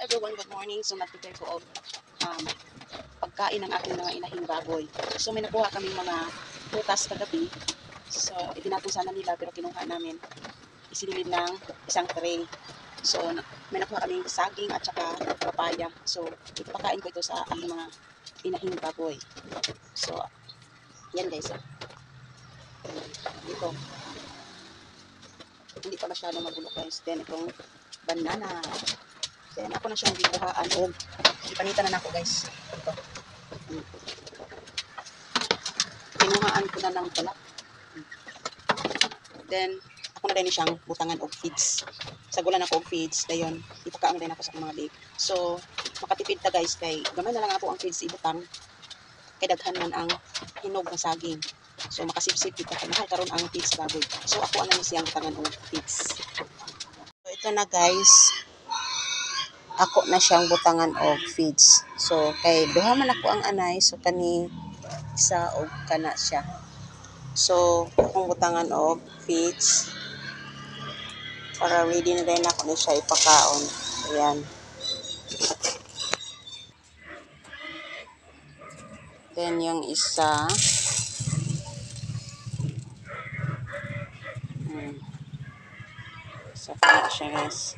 everyone, good morning. So nag-prepare ko og pagkain ng aking mga inahing baboy. So may nakuha kaming mga prutas kagabi. So itinapon sana nila pero kinuha namin. Isinilid ng isang tray. So may nakuha kaming saging at saka papaya. So ipapakain ko ito sa aking mga inahing baboy. So yan guys. Dito. Hindi pa masyadong magulo guys. Then itong banana. Then ako na siyang bibuhaan o ipanitan na ako guys. Ito. Kinuhaan ko na ng pala. Then ako na din siyang butangan og feeds. Sagulan ako og feeds. Dayon ipakaon din ako sa mga big. So makatipid ta guys kay gamay na lang ako ang feeds ibutang. Kay daghan man ang hinog na saging. So makasipsip kita kay mahal karon ang feeds baboy. So ako ana ni siyang butangan og feeds. So ito na guys. Ako na siyang butangan og feeds. So kay duha man ako ang anay, so kani isa og kana siya. So akong butangan og feeds para ready na din ako na siya ipakaon. Ayan. Then yung isa sa kana siya guys.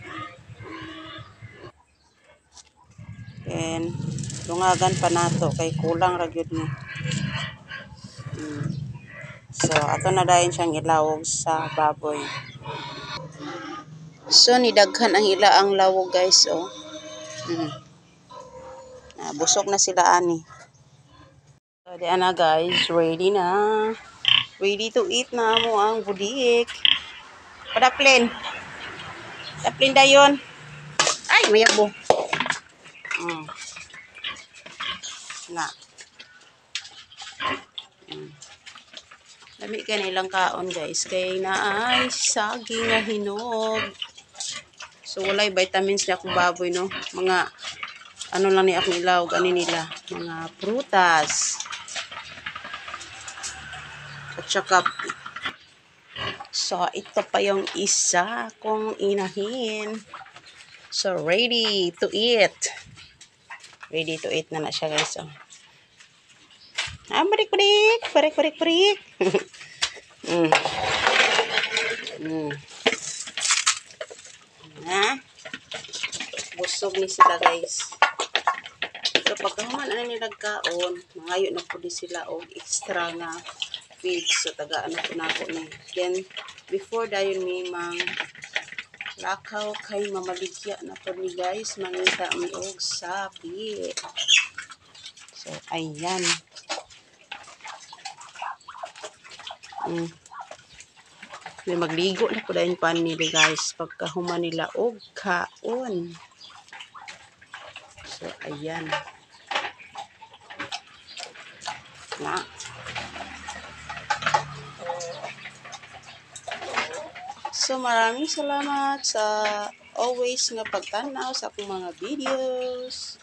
Then lungagan pa nato kay kulang ra gyud ni. So ato na dayon siyang ilawog sa baboy. So nidaghan ang ila ang lawog guys oh. Busog na sila ani. So diyan na guys, ready na. Ready to eat na mo ang budik. Padaplin. Daplin dayon. Ay, mayabo. Na. Dami ka nilang kaon guys. Kay naay saging na hinog. So walay vitamins na akong baboy no. Mga ano lang ni akong ilawog ani nila. Mga prutas. At saka so ito pa yung isa kong inahin. So ready to eat. Ready to eat na siya guys. Oh. Barik. Busog ni sila guys. So pagkahuman na nila kaon, mangayo na po di sila og extra na feeds. So tagaan na po ni. Then before dayon mi mang lakaw kay mamaligya na po ni guys, mangita mi og sapi. So ayan. May magligo na po dahil pa nila guys pagkahuman nila og kaon. So ayan na. So maraming salamat sa always nga pagtanaw sa akong mga videos.